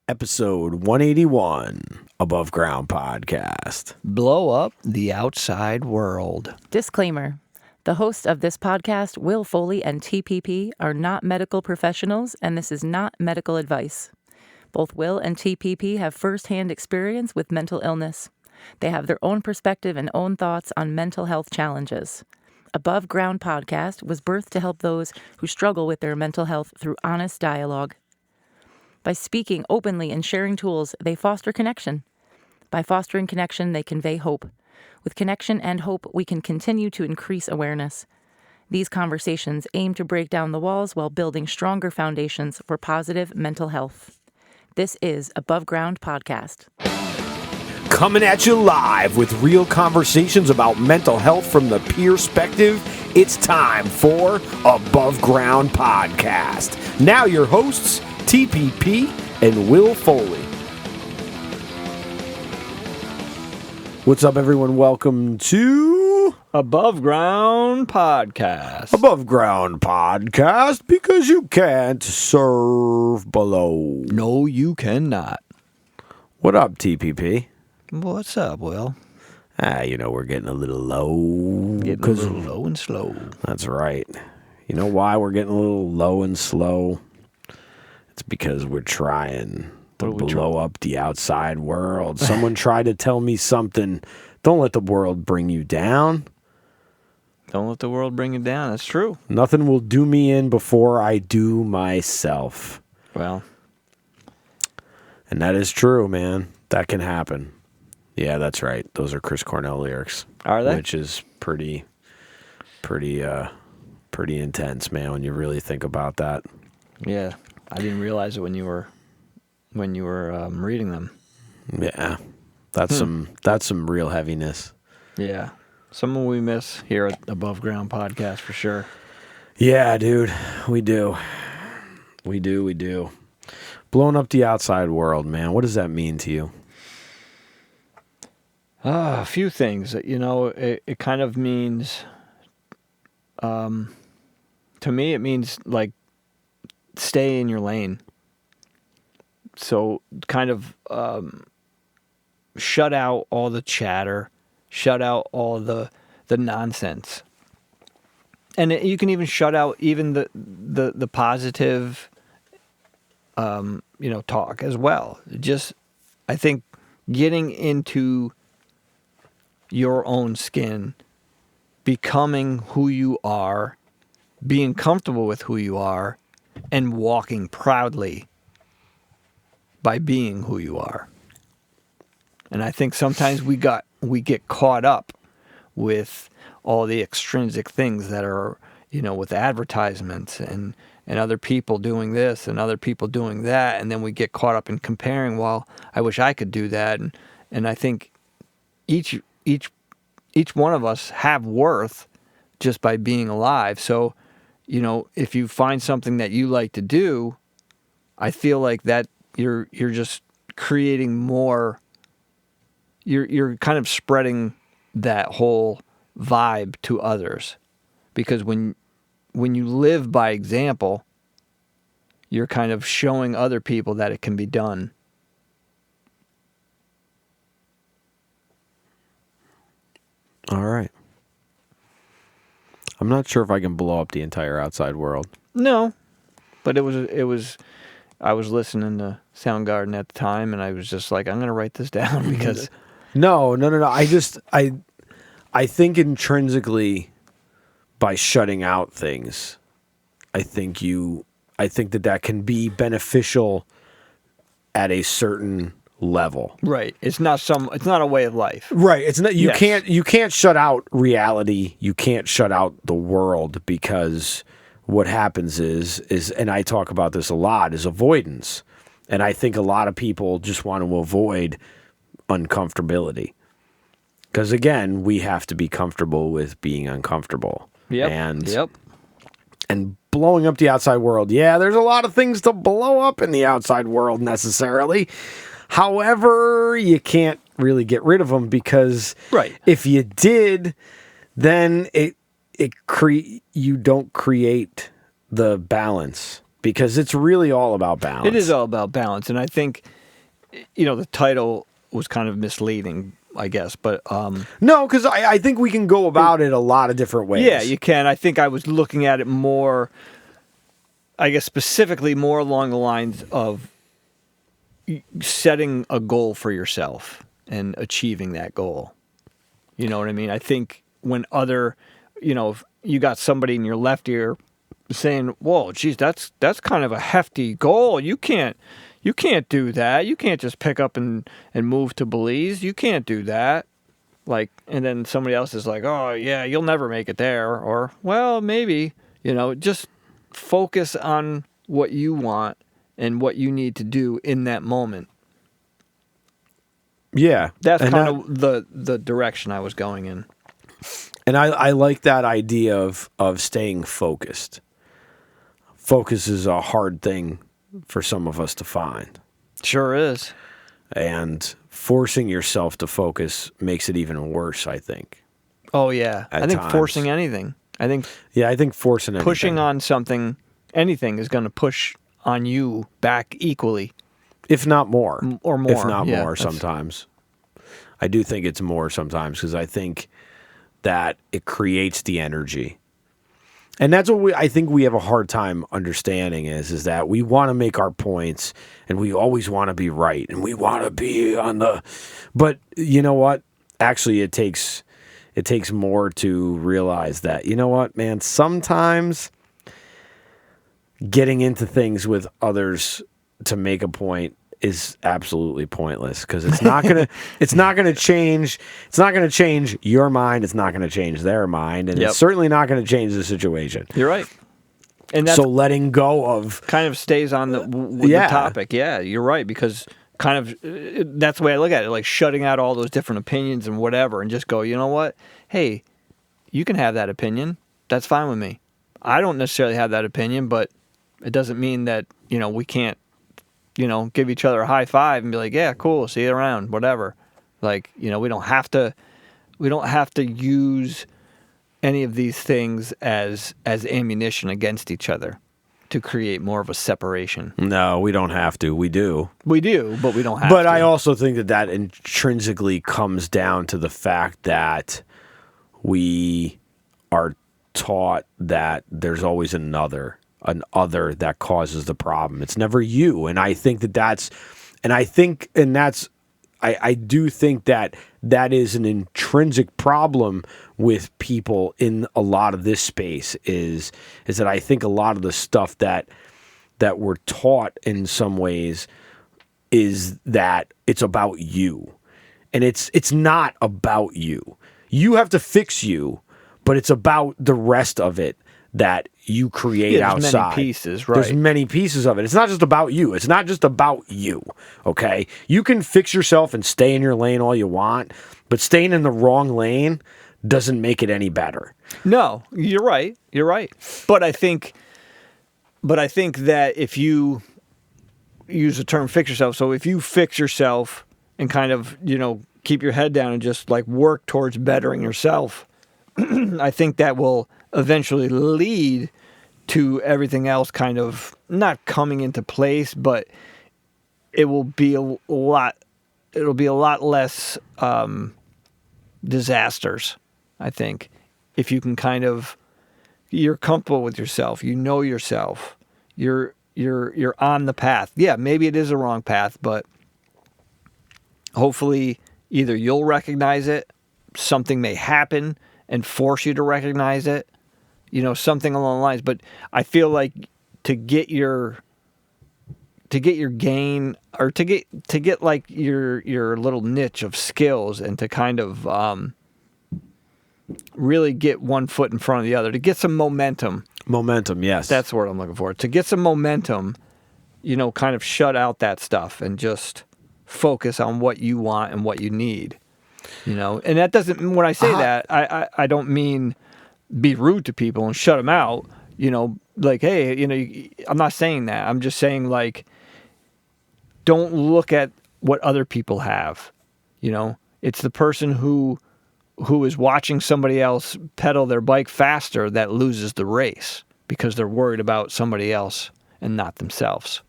Episode 181, Above Ground Podcast. Blow up the outside world. Disclaimer. The hosts of this podcast, Will Foley and TPP, are not medical professionals, and this is not medical advice. Both Will and TPP have first-hand experience with mental illness. They have their own perspective and own thoughts on mental health challenges. Above Ground Podcast was birthed to help those who struggle with their mental health through honest dialogue. By speaking openly and sharing tools, they foster connection. By fostering connection, they convey hope. With connection and hope, we can continue to increase awareness. These conversations aim to break down the walls while building stronger foundations for positive mental health. This is Above Ground Podcast. Coming at you live with real conversations about mental health from the perspective, it's time for Above Ground Podcast. Now your hosts, TPP and Will Foley. What's up, everyone? Welcome to Above Ground Podcast. Above Ground Podcast, because you can't serve below. No, you cannot. What up, TPP? What's up, Will? We're getting a little low. Getting a little low and slow. That's right. You know why we're getting a little low and slow? It's because we're trying to blow up the outside world. Someone tried to tell me something. Don't let the world bring you down. Don't let the world bring you down. That's true. Nothing will do me in before I do myself. Well. And that is true, man. That can happen. Yeah, that's right. Those are Chris Cornell lyrics. Are they? Which is pretty intense, man, when you really think about that. Yeah. I didn't realize it when you were reading them. Yeah, that's some real heaviness. Yeah, someone we miss here at Above Ground Podcast for sure. Yeah, dude, we do. Blowing up the outside world, man. What does that mean to you? A few things. It kind of means, to me, it means like stay in your lane. So kind of shut out all the chatter, shut out all the nonsense. And you can even shut out even the positive talk as well. Just, I think, getting into your own skin, becoming who you are, being comfortable with who you are, and walking proudly by being who you are. And I think sometimes we get caught up with all the extrinsic things that are, with advertisements and other people doing this and other people doing that, and then we get caught up in comparing, well, I wish I could do that. And I think each one of us have worth just by being alive. So, if you find something that you like to do, I feel like that you're just creating more. You're kind of spreading that whole vibe to others, because when you live by example, you're kind of showing other people that it can be done. All right. I'm not sure if I can blow up the entire outside world. No, but it was. I was listening to Soundgarden at the time, and I was just like, I'm going to write this down because. No. I think intrinsically, by shutting out things, I think that can be beneficial at a certain level. Right. It's not a way of life. Right. It's not. You Yes. can't shut out reality. You can't shut out the world, because what happens is, and I talk about this a lot, is avoidance. And I think a lot of people just want to avoid uncomfortability. Because again, we have to be comfortable with being uncomfortable. Yep. And blowing up the outside world. Yeah, there's a lot of things to blow up in the outside world necessarily. However, you can't really get rid of them, because if you did, then you don't create the balance because it's really all about balance. It is all about balance, and I think, the title was kind of misleading, I guess, but no, because I think we can go about it a lot of different ways. yeah, you can. I think I was looking at it more, I guess, specifically more along the lines of setting a goal for yourself and achieving that goal. You know what I mean? I think when if you got somebody in your left ear saying, "Whoa, geez, that's kind of a hefty goal. You can't do that. You can't just pick up and move to Belize. You can't do that." Like, and then somebody else is like, "Oh, yeah, you'll never make it there," or, "Well, maybe." Just focus on what you want and what you need to do in that moment. Yeah, That's kind of the direction I was going in. and I like that idea of staying focused. Focus is a hard thing for some of us to find. Sure is. And forcing yourself to focus makes it even worse, I think. Oh, yeah. At I think times. forcing anything. I think forcing anything. pushing on something, anything is going to push on you back equally. If not more. Or more. If not Yeah, more sometimes. I do think it's more sometimes because I think that it creates the energy. And that's what I think we have a hard time understanding is that we want to make our points and we always want to be right and we want to be on the, but you know what? Actually, it takes more to realize that, you know what, man, sometimes getting into things with others to make a point is absolutely pointless because it's not gonna change your mind. It's not gonna change their mind, and it's certainly not gonna change the situation. You're right. And that's so letting go of kind of stays on the topic. Yeah, you're right, because kind of that's the way I look at it, like shutting out all those different opinions and whatever, and just go, you know what? Hey, you can have that opinion. That's fine with me. I don't necessarily have that opinion, but it doesn't mean that we can't give each other a high five and be like, yeah, cool, see you around, whatever. Like, we don't have to use any of these things as ammunition against each other to create more of a separation. No, we don't have to. We do. We do, but we don't have to. But I also think that intrinsically comes down to the fact that we are taught that there's always an other that causes the problem. It's never you. And I think I do think that is an intrinsic problem with people in a lot of this space is that I think a lot of the stuff that we're taught in some ways is that it's about you. And it's not about you. You have to fix you, but it's about the rest of it that you create outside. There's many pieces, right? There's many pieces of it. It's not just about you. It's not just about you, okay? You can fix yourself and stay in your lane all you want, but staying in the wrong lane doesn't make it any better. No, you're right. You're right. But I think that if you use the term fix yourself, so if you fix yourself and kind of, keep your head down and just like work towards bettering yourself, I think that will eventually lead to everything else kind of not coming into place, but it will be a lot less disasters, I think, if you can kind of, you're comfortable with yourself, yourself, you're on the path. Yeah, maybe it is a wrong path, but hopefully either you'll recognize it, something may happen and force you to recognize it, something along the lines. But I feel like to get your gain, or to get like your little niche of skills, and to kind of really get one foot in front of the other, to get some momentum. Momentum, yes. That's the word I'm looking for. To get some momentum, kind of shut out that stuff and just focus on what you want and what you need. And that doesn't, when I say that, I don't mean be rude to people and shut them out, like, hey, I'm not saying that. I'm just saying, like, don't look at what other people have. It's the person who is watching somebody else pedal their bike faster that loses the race because they're worried about somebody else and not themselves.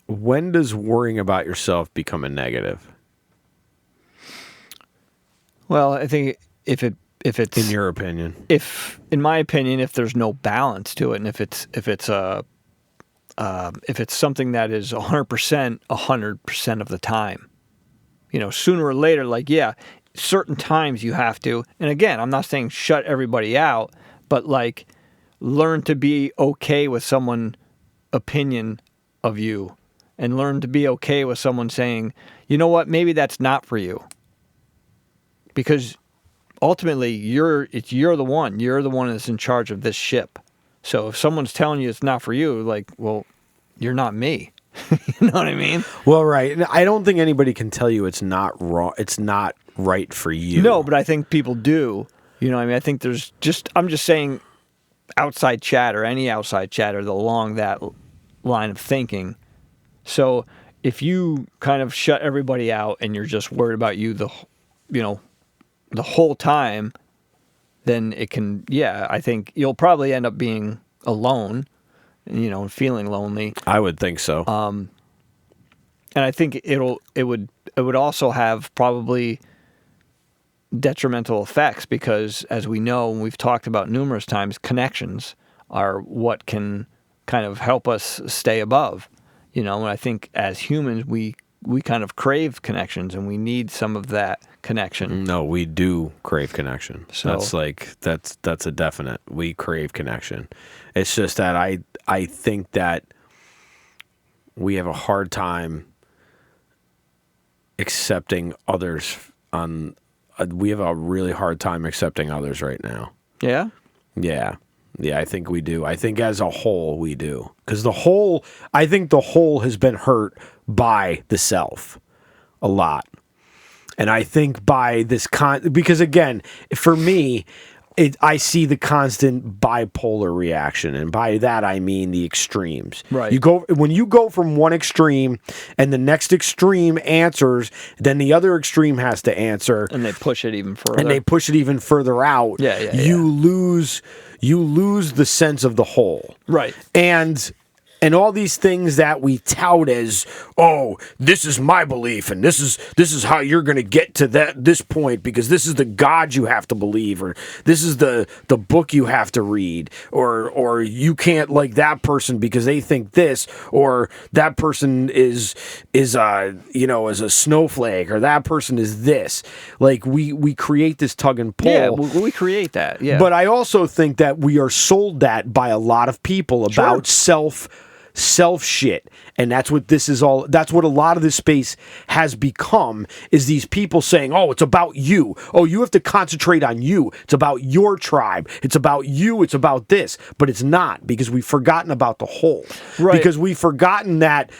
When does worrying about yourself become a negative? Well, I think if it's In your opinion? in my opinion, if there's no balance to it, and if it's something that is 100% of the time, sooner or later, like, yeah, certain times you have to, and again, I'm not saying shut everybody out, but like learn to be okay with someone's opinion of you, and learn to be okay with someone saying, you know what, maybe that's not for you. Because ultimately, you're the one that's in charge of this ship. So if someone's telling you it's not for you, like, well, you're not me. You know what I mean? Well, right. I don't think anybody can tell you it's not wrong. It's not right for you. No, but I think people do. You know what I mean? I think I'm just saying outside chatter, any outside chatter along that line of thinking. So if you kind of shut everybody out and you're just worried about you the whole time, then it can, I think you'll probably end up being alone, and feeling lonely. I would think so. And I think it would also have probably detrimental effects because, as we know, and we've talked about numerous times, connections are what can kind of help us stay above. And I think as humans, we kind of crave connections and we need some of that connection. No, we do crave connection. So that's a definite. We crave connection. It's just that I think that we have a hard time accepting others we have a really hard time accepting others right now. Yeah? Yeah, I think we do. I think as a whole we do. Because I think the whole has been hurt by the self a lot. And I think by this because again, for me, I see the constant bipolar reaction, and by that I mean the extremes. Right. When you go from one extreme and the next extreme answers, then the other extreme has to answer, and they push it even further. Out. Yeah. You lose the sense of the whole. Right. And all these things that we tout as, oh, this is my belief, and this is how you're going to get to this point because this is the God you have to believe, or this is the book you have to read, or you can't like that person because they think this, or that person is a snowflake, or that person is this. Like we create this tug and pull. Yeah, we create that. Yeah. But I also think that we are sold that by a lot of people about self shit, and that's what this is all. That's what a lot of this space has become, is these people saying, oh, it's about you. Oh, you have to concentrate on you. It's about your tribe. It's about you. It's about this. But it's not, because we've forgotten about the whole. Right. Because we've forgotten that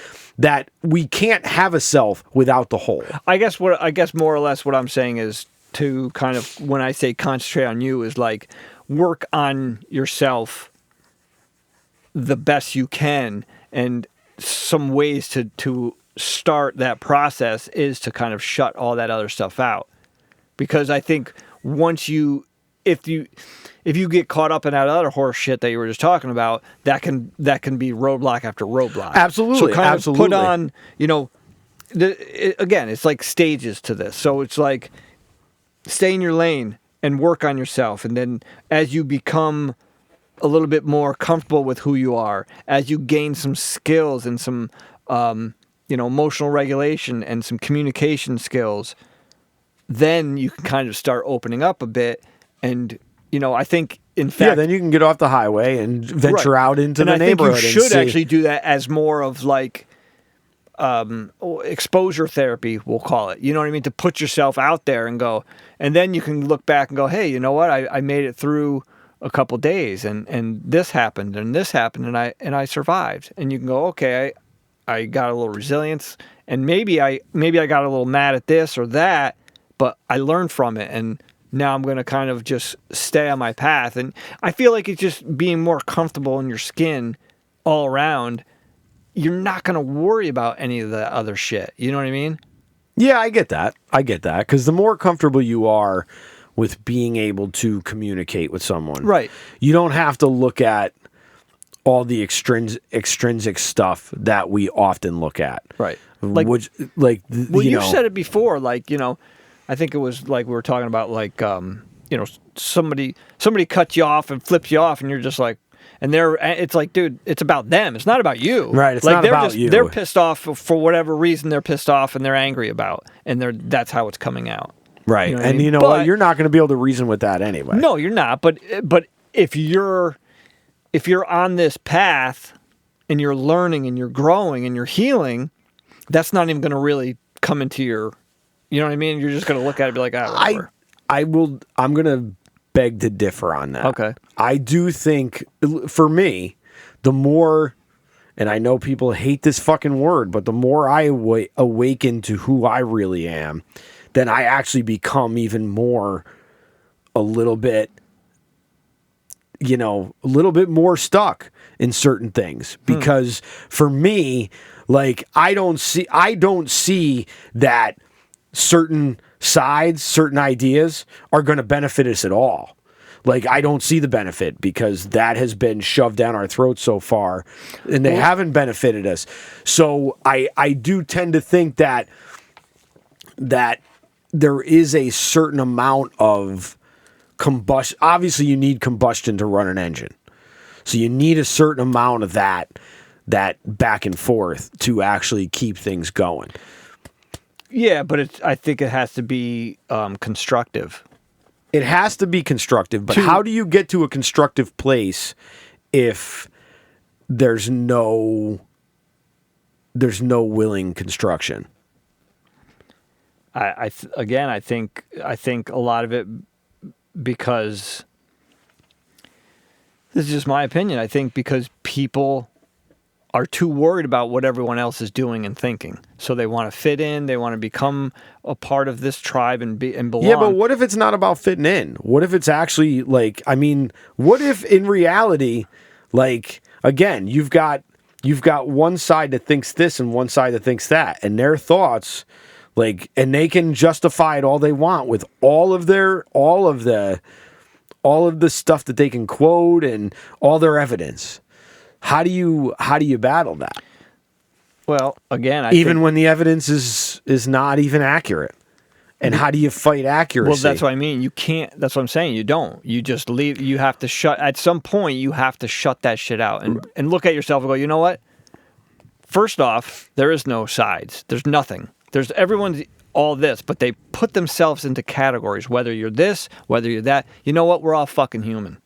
we can't have a self without the whole. I guess more or less what I'm saying is to kind of, when I say concentrate on you, is like work on yourself the best you can, and some ways to start that process is to kind of shut all that other stuff out, because I think once if you get caught up in that other horse shit that you were just talking about, that can be roadblock after roadblock. Absolutely. So kind absolutely. of put on, again, it's like stages to this. So it's like stay in your lane and work on yourself, and then as you become a little bit more comfortable with who you are, as you gain some skills and some emotional regulation and some communication skills, then you can kind of start opening up a bit. And I think, in fact, then you can get off the highway and venture out into the neighborhood. I think you should actually do that as more of like exposure therapy, we'll call it. You know what I mean? To put yourself out there and go, and then you can look back and go, hey, you know what? I made it through a couple days, and this happened, and this happened, and I survived. And you can go, okay, I got a little resilience, and maybe I got a little mad at this or that, but I learned from it, and now I'm going to kind of just stay on my path. And I feel like it's just being more comfortable in your skin all around. You're not going to worry about any of the other shit. You know what I mean? Yeah, I get that. Because the more comfortable you are with being able to communicate with someone, right, you don't have to look at all the extrinsic stuff that we often look at. Right. Well, you've said it before, like, I think it was like we were talking about, like, somebody cuts you off and flips you off, and you're just like, and it's like, dude, it's about them. It's not about you. Right. It's like, not about you. They're pissed off for whatever reason they're pissed off and they're angry about, and that's how it's coming out. Right. You know and what you know what? You're not going to be able to reason with that anyway. No, you're not. But if you're on this path and you're learning and you're growing and you're healing, that's not even going to really come into your, you know what I mean? You're just going to look at it and be like, whatever. I'm going to beg to differ on that. Okay. I do think, for me, the more, and I know people hate this fucking word, but the more I awaken to who I really am, then I actually become even more a little bit more stuck in certain things. Because for me, like, I don't see that certain sides, certain ideas are going to benefit us at all. Like, I don't see the benefit because that has been shoved down our throats so far, and they haven't benefited us. So I do tend to think that there is a certain amount of combustion. Obviously, you need combustion to run an engine. So you need a certain amount of that back and forth to actually keep things going. Yeah, but I think it has to be constructive. It has to be constructive, but how do you get to a constructive place if there's no willing construction? I think a lot of it, because this is just my opinion. I think because people are too worried about what everyone else is doing and thinking, so they want to fit in. They want to become a part of this tribe and belong. Yeah, but what if it's not about fitting in? What if it's actually like? I mean, what if in reality, like, again, you've got one side that thinks this and one side that thinks that, and their thoughts, like, and they can justify it all they want with all of the stuff that they can quote and all their evidence. How do you battle that? Well, again, when the evidence is not even accurate. And how do you fight accuracy? Well, that's what I mean. You can't. That's what I'm saying. You don't. You just leave. You have to shut. At some point, you have to shut that shit out and look at yourself and go, you know what? First off, there is no sides. There's nothing. Everyone's all this, but they put themselves into categories. Whether you're this, whether you're that. You know what? We're all fucking human.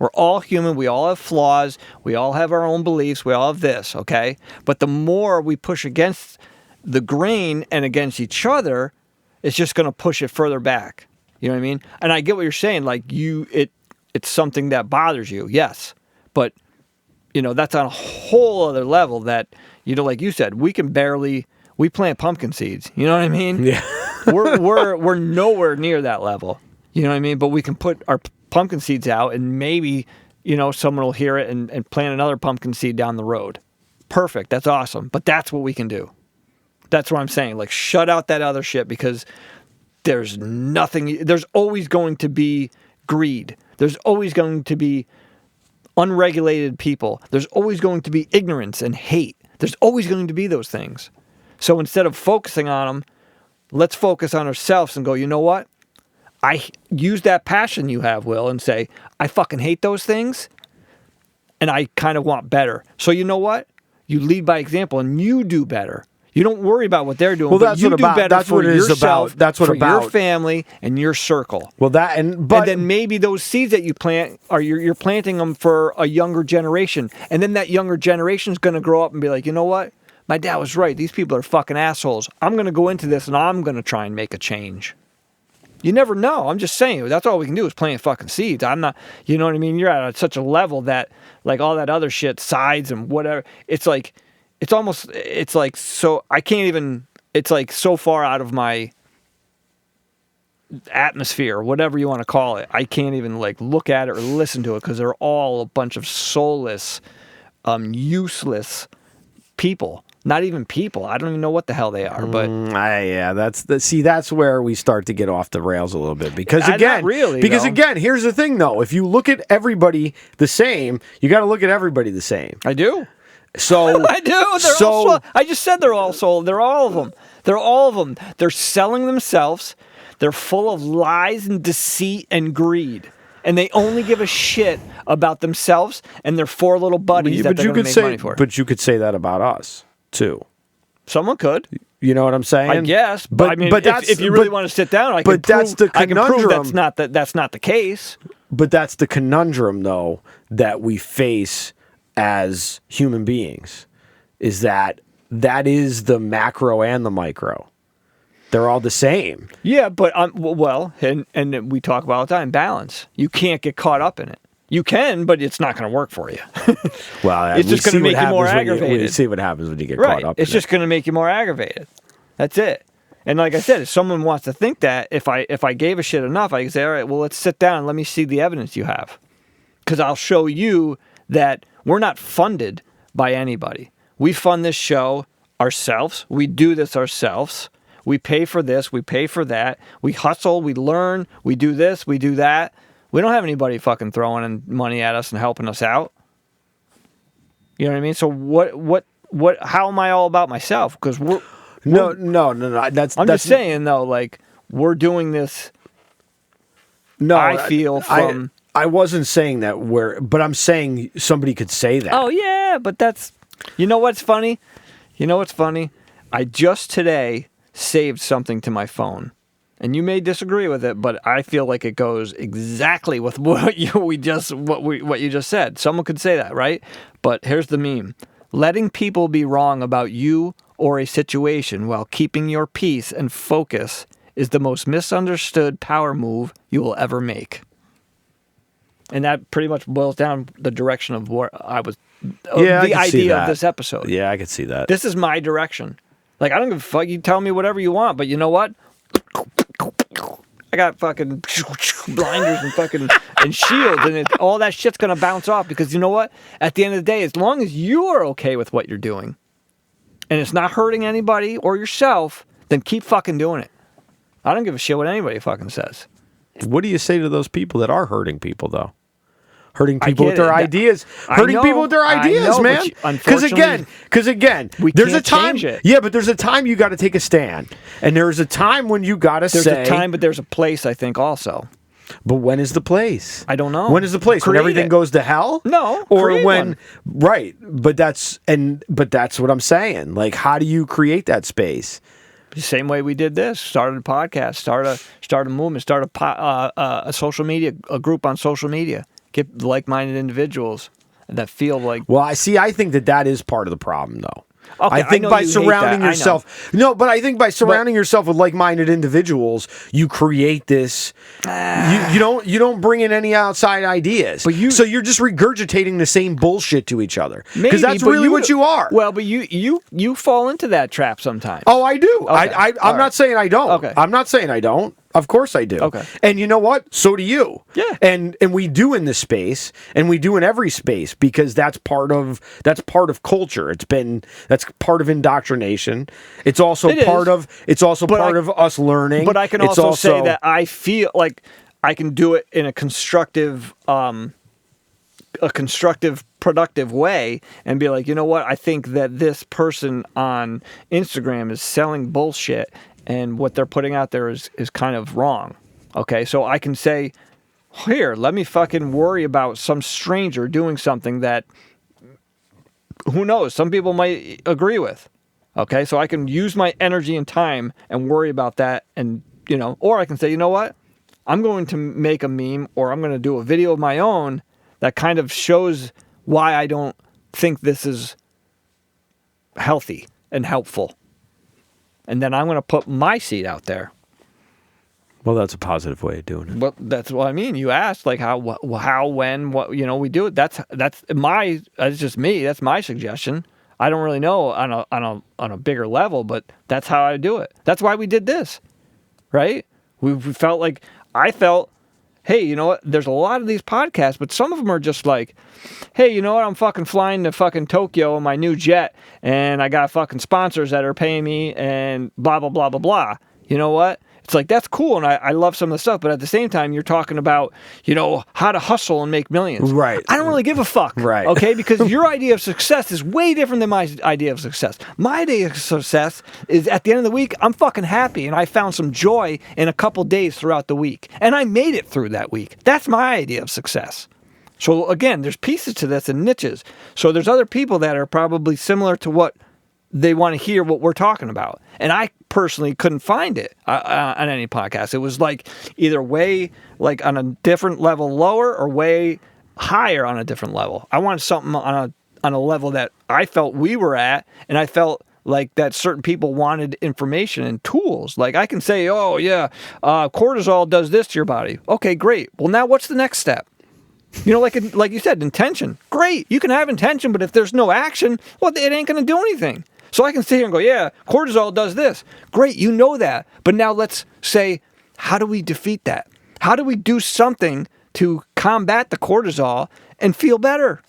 We're all human. We all have flaws. We all have our own beliefs. We all have this, okay? But the more we push against the grain and against each other, it's just going to push it further back. You know what I mean? And I get what you're saying. Like, it's something that bothers you, yes. But, that's on a whole other level that, like you said, we plant pumpkin seeds. You know what I mean? Yeah. we're nowhere near that level. You know what I mean? But we can put our pumpkin seeds out, and maybe someone will hear it and plant another pumpkin seed down the road. Perfect. That's awesome. But that's what we can do. That's what I'm saying. Like, shut out that other shit, because there's always going to be greed. There's always going to be unregulated people. There's always going to be ignorance and hate. There's always going to be those things. So instead of focusing on them, let's focus on ourselves and go, you know what? I use that passion you have, Will, and say, I fucking hate those things, and I kind of want better. So you know what? You lead by example, and you do better. You don't worry about what they're doing. Well, that's but you what do about. better That's for what it is yourself, about. That's what for about your family and your circle. Well, and then maybe those seeds that you plant you're planting them for a younger generation, and then that younger generation is going to grow up and be like, you know what? My dad was right. These people are fucking assholes. I'm going to go into this and I'm going to try and make a change. You never know. I'm just saying, that's all we can do is plant fucking seeds. I'm not, you know what I mean? You're at such a level that, like, all that other shit, sides and whatever, it's like so I can't even, it's like so far out of my atmosphere, whatever you want to call it. I can't even, like, look at it or listen to it, because they're all a bunch of soulless, useless people. Not even people. I don't even know what the hell they are. But that's where we start to get off the rails a little bit. Because again, here's the thing though. If you look at everybody the same, you got to look at everybody the same. I do. So I do. I just said they're all sold. They're all of them. They're all of them. They're selling themselves. They're full of lies and deceit and greed. And they only give a shit about themselves and their 4 little buddies that they're going to make money for. But you could say that about us, too. Someone could. You know what I'm saying? I guess. But I mean, if you really want to sit down, I can prove that's not the case. But that's the conundrum, though, that we face as human beings, is that is the macro and the micro. They're all the same. Yeah, but and we talk about all the time, balance. You can't get caught up in it. You can, but it's not going to work for you. Well, it's just going to make you more aggravated. We see what happens when you get caught up. It's just going to make you more aggravated. That's it. And like I said, if someone wants to think that, if I gave a shit enough, I can say, all right, well, let's sit down and let me see the evidence you have, because I'll show you that we're not funded by anybody. We fund this show ourselves. We do this ourselves. We pay for this, we pay for that, we hustle, we learn, we do this, we do that. We don't have anybody fucking throwing in money at us and helping us out. You know what I mean? So how am I all about myself? Because No. I'm just saying though, like, we're doing this. No, I feel from. I wasn't saying that but I'm saying somebody could say that. Oh yeah, but that's. You know what's funny? I just today saved something to my phone, and you may disagree with it, but I feel like it goes exactly with what you just said. Someone could say that, right? But here's the meme: letting people be wrong about you or a situation while keeping your peace and focus is the most misunderstood power move you will ever make. And that pretty much boils down the direction of what I was. The idea of this episode. Yeah, I could see that. This is my direction. Like, I don't give a fuck. You tell me whatever you want, but you know what? I got fucking blinders and fucking and shields, and all that shit's gonna bounce off, because you know what? At the end of the day, as long as you are okay with what you're doing, and it's not hurting anybody or yourself, then keep fucking doing it. I don't give a shit what anybody fucking says. What do you say to those people that are hurting people, though? Hurting people with their ideas. Hurting people with their ideas, man. Because again, there's a time. Yeah, but there's a time you got to take a stand, and there's a time when you got to say. There's a time, but there's a place, I think, also. But when is the place? I don't know. When is the place? When everything goes to hell? No. Or when? Right. But that's what I'm saying. Like, how do you create that space? The same way we did this. Started a podcast. Start a movement. Start a social media, a group on social media. Get like-minded individuals that feel like. Well, I think that is part of the problem, though. Okay, I think by surrounding yourself. No, but I think by surrounding yourself with like-minded individuals, you create this. You don't bring in any outside ideas. So you're just regurgitating the same bullshit to each other. Because that's really what you are. Well, but you fall into that trap sometimes. Oh, I do. Okay. I'm not saying I don't. Okay. I'm not saying I don't. Of course I do. Okay. And you know what? So do you. Yeah. And we do in this space, and we do in every space, because that's part of culture. That's part of indoctrination. It's also part of us learning. But I can also say that I feel like I can do it in a constructive productive way, and be like, you know what? I think that this person on Instagram is selling bullshit, and what they're putting out there is kind of wrong. Okay, so I can say, here, let me fucking worry about some stranger doing something that, who knows, some people might agree with. Okay, so I can use my energy and time and worry about that, and, or I can say, you know what? I'm going to make a meme, or I'm going to do a video of my own that kind of shows why I don't think this is healthy and helpful. And then I'm going to put my seed out there. Well, that's a positive way of doing it. Well, that's what I mean. You asked, like, how, when, what, we do it. That's just me. That's my suggestion. I don't really know on a bigger level, but that's how I do it. That's why we did this, right? We felt like, I felt, hey, you know what? There's a lot of these podcasts, but some of them are just like, hey, you know what? I'm fucking flying to fucking Tokyo in my new jet, and I got fucking sponsors that are paying me, and blah, blah, blah, blah, blah. You know what? It's like, that's cool, and I love some of the stuff, but at the same time, you're talking about, you know, how to hustle and make millions. Right. I don't really give a fuck. Right. Okay? Because your idea of success is way different than my idea of success. My idea of success is at the end of the week, I'm fucking happy, and I found some joy in a couple days throughout the week, and I made it through that week. That's my idea of success. So again, there's pieces to this and niches. So there's other people that are probably similar to what they want to hear what we're talking about. And I personally couldn't find it on any podcast. It was like either way, like on a different level lower or way higher on a different level. I wanted something on a level that I felt we were at, and I felt like that certain people wanted information and tools. Like I can say, oh yeah, cortisol does this to your body. Okay, great. Well, now what's the next step? You know, like you said, intention. Great. You can have intention, but if there's no action, well, it ain't going to do anything. So I can sit here and go, yeah, cortisol does this. Great, you know that. But now let's say, how do we defeat that? How do we do something to combat the cortisol and feel better?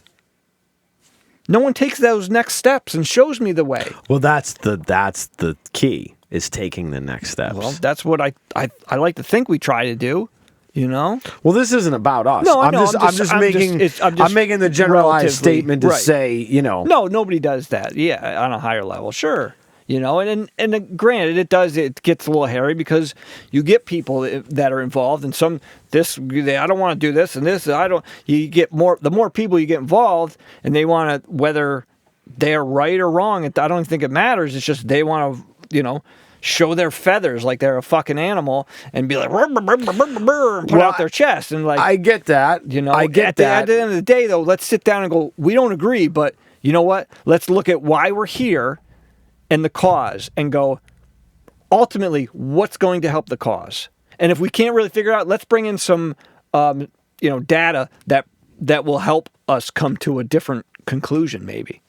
No one takes those next steps and shows me the way. Well, that's the key, is taking the next steps. Well, that's what I like to think we try to do. You know? Well, this isn't about us. No, I'm just making the generalized statement to say, you know. No, nobody does that. Yeah, on a higher level, sure. You know, and granted, it gets a little hairy because you get people that are involved, and I don't want to do this and this. You get the more people you get involved, and they want to, whether they're right or wrong. I don't think it matters. It's just they want to, you know, show their feathers like they're a fucking animal and be like, and put out their chest. And like, I get that. You know, I get that. At the end of the day, though, let's sit down and go, we don't agree, but you know what? Let's look at why we're here and the cause and go, ultimately, what's going to help the cause? And if we can't really figure out, let's bring in some, data that will help us come to a different conclusion, maybe.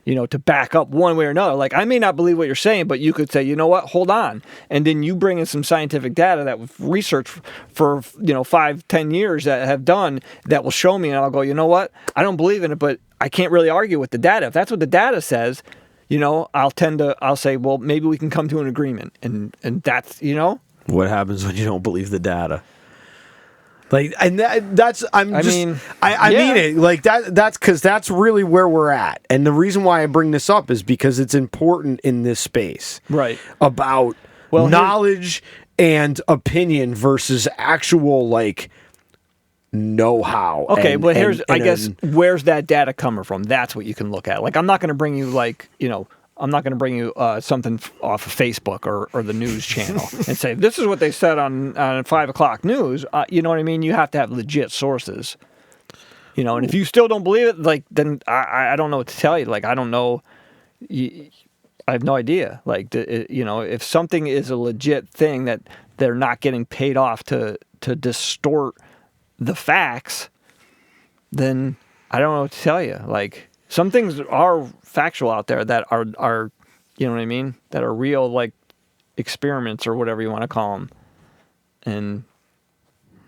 You know, to back up one way or another. Like, I may not believe what you're saying, but you could say, you know what, hold on. And then you bring in some scientific data that with research for, 5-10 years that have done that will show me, and I'll go, you know what, I don't believe in it, but I can't really argue with the data. If that's what the data says, you know, I'll say, well, maybe we can come to an agreement. And that's, you know. What happens when you don't believe the data? Like, and I mean it. Like that's because that's really where we're at. And the reason why I bring this up is because it's important in this space. Right. About knowledge and opinion versus actual, like, know-how. Okay, but where's that data coming from? That's what you can look at. Like, I'm not going to bring you, like, you know, I'm not going to bring you something off of Facebook or the news channel and say, this is what they said on 5 o'clock news. You know what I mean? You have to have legit sources. You know, and if you still don't believe it, like, then I don't know what to tell you. Like, I don't know. I have no idea. Like, you know, if something is a legit thing that they're not getting paid off to distort the facts, then I don't know what to tell you. Like, some things are factual out there that are, you know what I mean? That are real, like, experiments or whatever you want to call them. And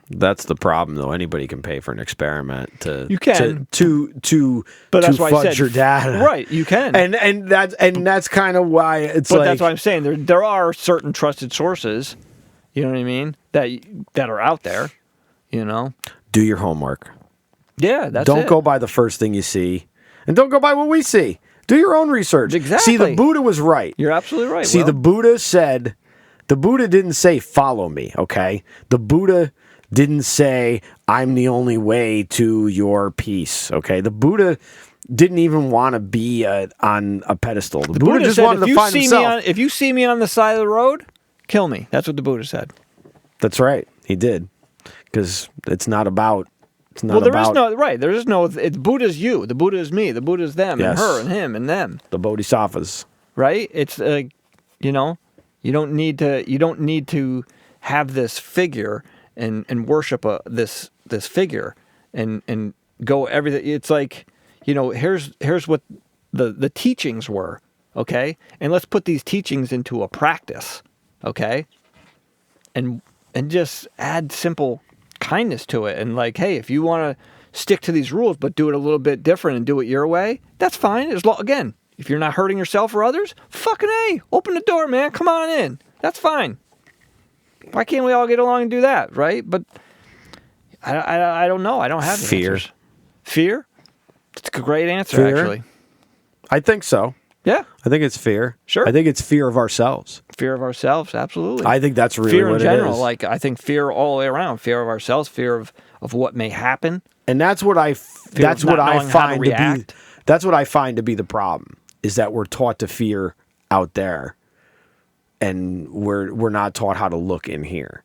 that's the problem, though. Anybody can pay for an experiment to but that's why fudge I said, your data. Right, you can. And that's kind of why it's but that's what I'm saying. There are certain trusted sources, you know what I mean, that are out there, you know. Do your homework. Yeah, Don't go by the first thing you see. And don't go by what we see. Do your own research. Exactly. See, the Buddha was right. You're absolutely right. See, the Buddha didn't say, follow me, okay? The Buddha didn't say, I'm the only way to your peace, okay? The Buddha didn't even want to be on a pedestal. The Buddha just said, wanted to find himself. If you see me on the side of the road, kill me. That's what the Buddha said. That's right. He did. Because it's not about... There is no. It's Buddha's you. The Buddha is me. The Buddha is them, yes. and her, and him, and them. The bodhisattvas. Right. It's you know, you don't need to have this figure and worship this figure and go everything. It's like, you know, here's what the teachings were, okay, and let's put these teachings into a practice, okay, and just add simple kindness to it. And like, hey, if you want to stick to these rules but do it a little bit different and do it your way, that's fine. Again, if you're not hurting yourself or others, fucking A, open the door, man. Come on in. That's fine. Why can't we all get along and do that, right? But I don't know. I don't have the answers. Fear? It's a great answer, actually. I think so. Yeah. I think it's fear. Sure. I think it's fear of ourselves. Fear of ourselves, absolutely. I think that's really fear what in general. it is. Like, I think fear all the way around. Fear of ourselves, fear of what may happen. And that's what I find to be the problem, is that we're taught to fear out there, and we're not taught how to look in here.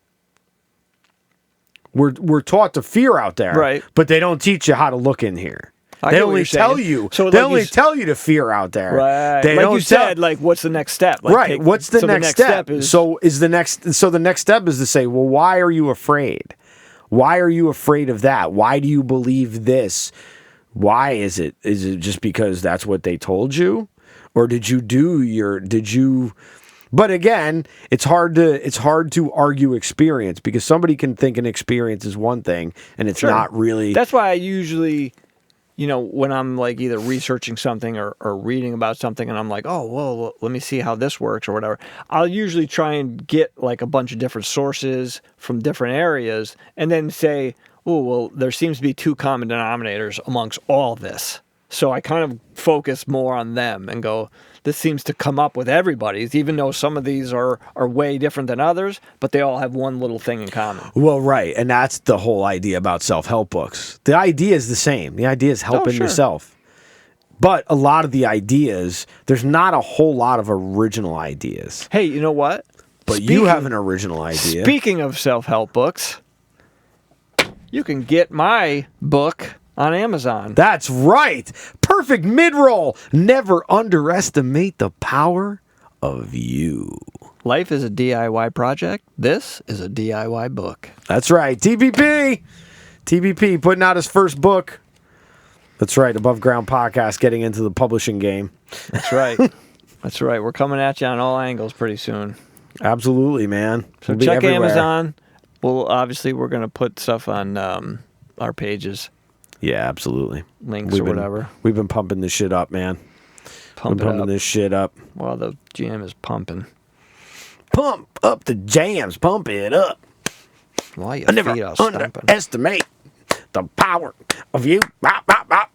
We're taught to fear out there, right? But they don't teach you how to look in here. They only tell you. So they only tell you to fear out there. Right. They like don't you said, like, what's the next step? Like, right. What's the next step? So the next step is to say, well, why are you afraid? Why are you afraid of that? Why do you believe this? Why is it? Is it just because that's what they told you? Or did you But again, it's hard to argue experience, because somebody can think an experience is one thing and it's not really. That's why I usually, when I'm like either researching something or reading about something and I'm like, oh, well, let me see how this works or whatever, I'll usually try and get like a bunch of different sources from different areas and then say, oh, well, there seems to be two common denominators amongst all this. So I kind of focus more on them and go, this seems to come up with everybody's, even though some of these are way different than others, but they all have one little thing in common. Well, right. And that's the whole idea about self-help books. The idea is the same. The idea is helping yourself. But a lot of the ideas, there's not a whole lot of original ideas. Hey, you know what? But you have an original idea. Speaking of self-help books, you can get my book on Amazon. That's right. Perfect mid-roll. Never underestimate the power of you. Life is a DIY project. This is a DIY book. That's right. TBP putting out his first book. That's right. Above Ground Podcast getting into the publishing game. That's right. That's right. We're coming at you on all angles pretty soon. Absolutely, man. So check Amazon. Well, obviously, we're going to put stuff on our pages. Yeah, absolutely. Links or whatever. We've been pumping this shit up, man. Pumping this shit up. While the jam is pumping. Pump up the jams. Pump it up. Why you never underestimate the power of you. Bop, bop, bop.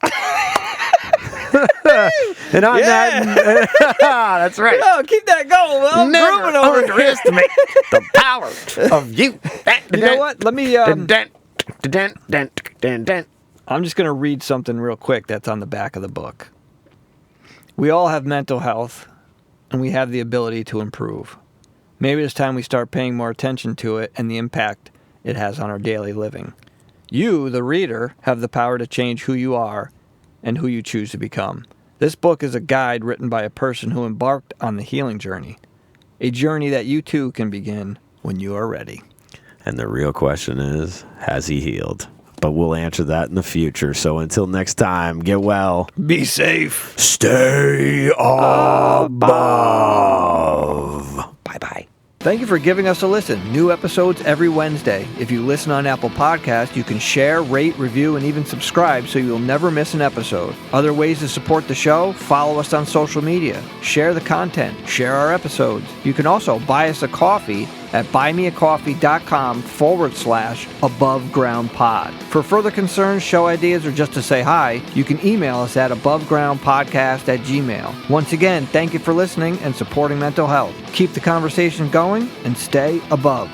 And on that, that's right. No, keep that going. Well, never underestimate the power of you. You know what? Let me. Dent. I'm just going to read something real quick that's on the back of the book. We all have mental health, and we have the ability to improve. Maybe it's time we start paying more attention to it and the impact it has on our daily living. You, the reader, have the power to change who you are and who you choose to become. This book is a guide written by a person who embarked on the healing journey, a journey that you too can begin when you are ready. And the real question is, has he healed? But we'll answer that in the future. So until next time, get well. Be safe. Stay above. Bye-bye. Thank you for giving us a listen. New episodes every Wednesday. If you listen on Apple Podcasts, you can share, rate, review, and even subscribe so you'll never miss an episode. Other ways to support the show: follow us on social media, share the content, share our episodes. You can also buy us a coffee at buymeacoffee.com/abovegroundpod. For further concerns, show ideas, or just to say hi, you can email us at abovegroundpodcast@gmail.com. Once again, thank you for listening and supporting mental health. Keep the conversation going and stay above.